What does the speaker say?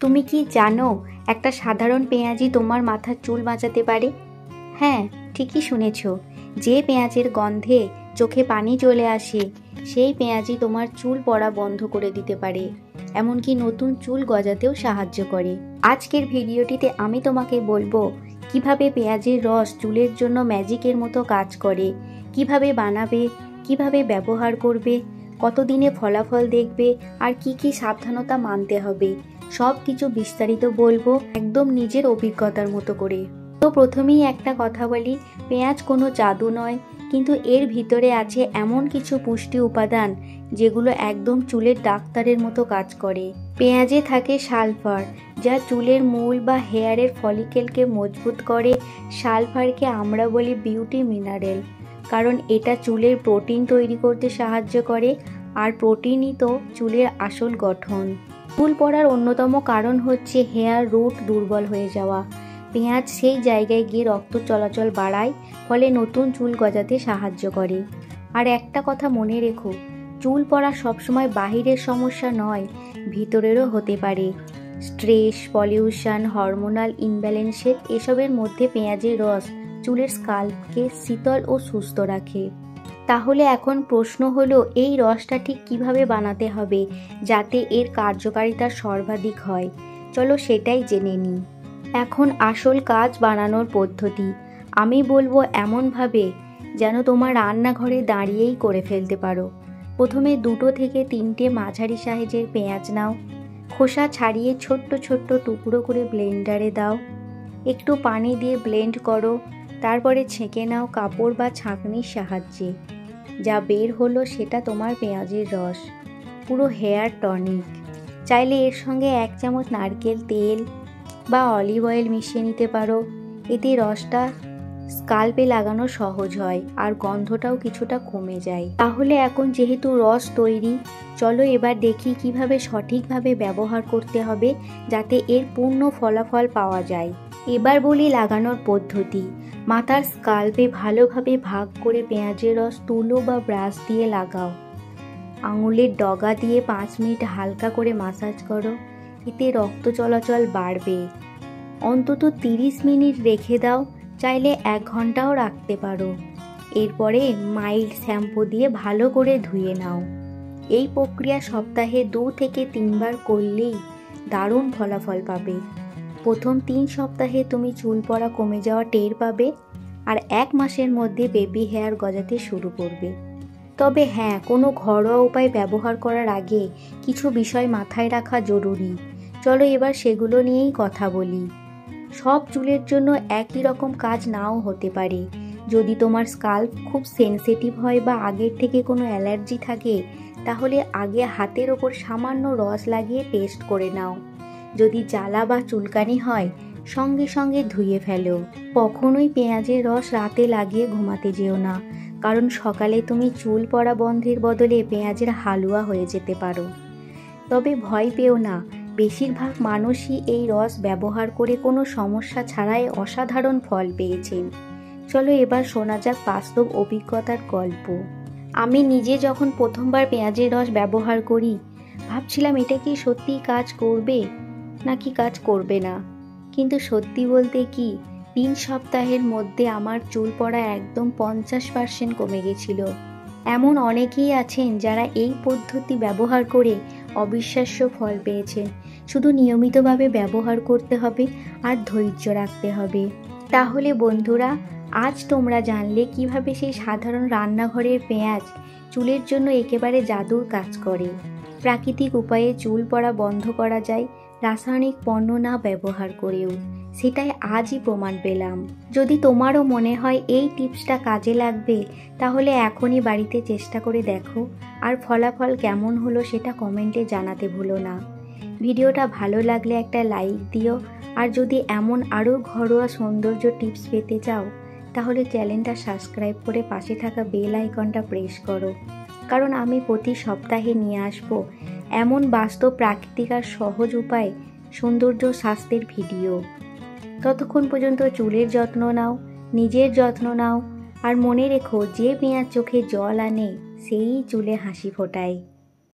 তুমি কি জানো একটা সাধারণ পেঁয়াজই তোমার মাথার চুল বাঁচাতে পারে? হ্যাঁ, ঠিকই শুনেছ। যে পেঁয়াজের গন্ধে চোখে পানি চলে আসে সেই পেঁয়াজই তোমার চুল পড়া বন্ধ করে দিতে পারে, এমনকি নতুন চুল গজাতেও সাহায্য করে। আজকের ভিডিওটিতে আমি তোমাকে বলবো কিভাবে পেঁয়াজের রস চুলের জন্য ম্যাজিকের মতো কাজ করে, কিভাবে বানাবে, কিভাবে ব্যবহার করবে, কতদিনে ফলাফল দেখবে, আর কি কি সাবধানতা মানতে হবে, সব কিছু বিস্তারিত বলবো একদম নিজের অভিজ্ঞতার মতো করে। তো প্রথমেই একটা কথা বলি, পেঁয়াজ কোনো জাদু নয়, কিন্তু এর ভিতরে আছে এমন কিছু পুষ্টি উপাদান যেগুলো একদম চুলের ডাক্তারের মতো কাজ করে। পেঁয়াজে থাকে সালফার, যা চুলের মূল বা হেয়ারের ফলিকেলকে মজবুত করে। সালফারকে আমরা বলি বিউটি মিনারেল, কারণ এটা চুলের প্রোটিন তৈরি করতে সাহায্য করে, আর প্রোটিনই তো চুলের আসল গঠন। চুল পড়ার অন্যতম কারণ হচ্ছে হেয়ার রুট দুর্বল হয়ে যাওয়া। পেঁয়াজ সেই জায়গায় গিয়ে রক্ত চলাচল বাড়ায়, ফলে নতুন চুল গজাতে সাহায্য করে। আর একটা কথা মনে রেখো, চুল পড়া সবসময় বাহিরের সমস্যা নয়, ভিতরেরও হতে পারে। স্ট্রেস, পলিউশন, হরমোনাল ইমব্যালেন্সের এসবের মধ্যে পেঁয়াজের রস চুলের স্কাল্পকে শীতল ও সুস্থ রাখে। তাহলে এখন প্রশ্ন হলো, এই রসটা ঠিক কিভাবে বানাতে হবে যাতে এর কার্যকারিতা সর্বাধিক হয়? চলো সেটাই জেনে নিই। এখন আসল কাজ বানানোর পদ্ধতি। আমি বলবো এমনভাবে যেন তোমার রান্নাঘরে দাঁড়িয়েই করে ফেলতে পারো। প্রথমে 2 থেকে 3টে মাঝারি সাইজের পেঁয়াজ নাও, খোসা ছাড়িয়ে ছোট্ট ছোট্ট টুকরো করে ব্লেন্ডারে দাও। একটু পানি দিয়ে ব্লেন্ড করো, তারপরে ছেঁকে নাও কাপড় বা ছাঁকনির সাহায্যে। যা বের হলো সেটা তোমার পেঁয়াজের রস, পুরো হেয়ার টনিক। চাইলে এর সঙ্গে 1 চামচ নারকেল তেল বা অলিভ অয়েল মিশিয়ে নিতে পারো। এতে রসটা স্কাল্পে লাগানো সহজ হয় আর গন্ধটাও কিছুটা কমে যায়। তাহলে এখন যেহেতু রস তৈরি, চলো এবার দেখি কিভাবে সঠিকভাবে ব্যবহার করতে হবে যাতে এর পূর্ণ ফলাফল পাওয়া যায়। এবার বলি লাগানোর পদ্ধতি। মাথার স্কাল্পে ভালোভাবে ভাগ করে পেঁয়াজের রস তুলো বা ব্রাশ দিয়ে লাগাও। আঙুলের ডগা দিয়ে 5 মিনিট হালকা করে মাসাজ করো, এতে রক্ত চলাচল বাড়বে। অন্তত 30 মিনিট রেখে দাও, চাইলে 1 ঘন্টাও রাখতে পারো। এরপরে মাইল্ড শ্যাম্পু দিয়ে ভালো করে ধুয়ে নাও। এই প্রক্রিয়া সপ্তাহে 2 থেকে 3 বার করলেই দারুণ ফলাফল পাবে। প্রথম 3 সপ্তাহে তুমি চুল পড়া কমে যাওয়া টের পাবে, আর 1 মাসের মধ্যে বেবি হেয়ার গজাতে শুরু করবে। তবে হ্যাঁ, কোনো ঘরোয়া উপায় ব্যবহার করার আগে কিছু বিষয় মাথায় রাখা জরুরি। চলো এবার সেগুলো নিয়েই কথা বলি। সব চুলের জন্য একই রকম কাজ নাও হতে পারে। যদি তোমার স্কাল্প খুব সেনসিটিভ হয় বা আগের থেকে কোনো অ্যালার্জি থাকে, তাহলে আগে হাতের ওপর সামান্য রস লাগিয়ে টেস্ট করে নাও। যদি জ্বালা বা চুলকানি হয়, সঙ্গে সঙ্গে ধুয়ে ফেলো। কখনোই পেঁয়াজের রস রাতে লাগিয়ে ঘুমাতে যেও না, কারণ সকালে তুমি চুল পড়া বন্ধের বদলে পেঁয়াজের হালুয়া হয়ে যেতে পারো। তবে ভয় পেও না, বেশিরভাগ মানুষই এই রস ব্যবহার করে কোনো সমস্যা ছাড়াই অসাধারণ ফল পেয়েছেন। চলো এবার শোনা যাক বাস্তব অভিজ্ঞতার গল্প। আমি নিজে যখন প্রথমবার পেঁয়াজের রস ব্যবহার করি, ভাবছিলাম এটা কি সত্যিই কাজ করবে নাকি কাজ করবে না। কিন্তু সত্যি বলতে কি, 3 সপ্তাহের মধ্যে আমার চুল পড়া একদম 50% কমে গেছিল। এমন অনেকেই আছেন যারা এই পদ্ধতি ব্যবহার করে অবিশ্বাস্য ফল পেয়েছেন। শুধু নিয়মিতভাবে ব্যবহার করতে হবে আর ধৈর্য রাখতে হবে। তাহলে বন্ধুরা, আজ তোমরা জানলে কিভাবে সেই সাধারণ রান্নাঘরের পেঁয়াজ চুলের জন্য একেবারে জাদুর কাজ করে। প্রাকৃতিক উপায়ে চুল পড়া বন্ধ করা যায়, রাসায়নিক পণ্য না ব্যবহার করেও। সেটাই আজই প্রমাণ পেলাম। যদি তোমারও মনে হয় এই টিপসটা কাজে লাগবে, তাহলে এখনই বাড়িতে চেষ্টা করে দেখো, আর ফলাফল কেমন হলো সেটা কমেন্টে জানাতে ভুলো না। ভিডিওটা ভালো লাগলে একটা লাইক দিও, আর যদি এমন আরও ঘরোয়া সৌন্দর্য টিপস পেতে চাও, তাহলে চ্যানেলটা সাবস্ক্রাইব করে পাশে থাকা বেল আইকনটা প্রেস করো, কারণ আমি প্রতি সপ্তাহে নিয়ে আসবো এমন বাস্তব, প্রাকৃতিক আর সহজ উপায় সৌন্দর্য স্বাস্থ্যের ভিডিও। ততক্ষণ পর্যন্ত চুলের যত্ন নাও, নিজের যত্ন নাও, আর মনে রেখো, যে পেঁয়াজ চোখে জল আনে সেই চুলে হাসি ফোটায়।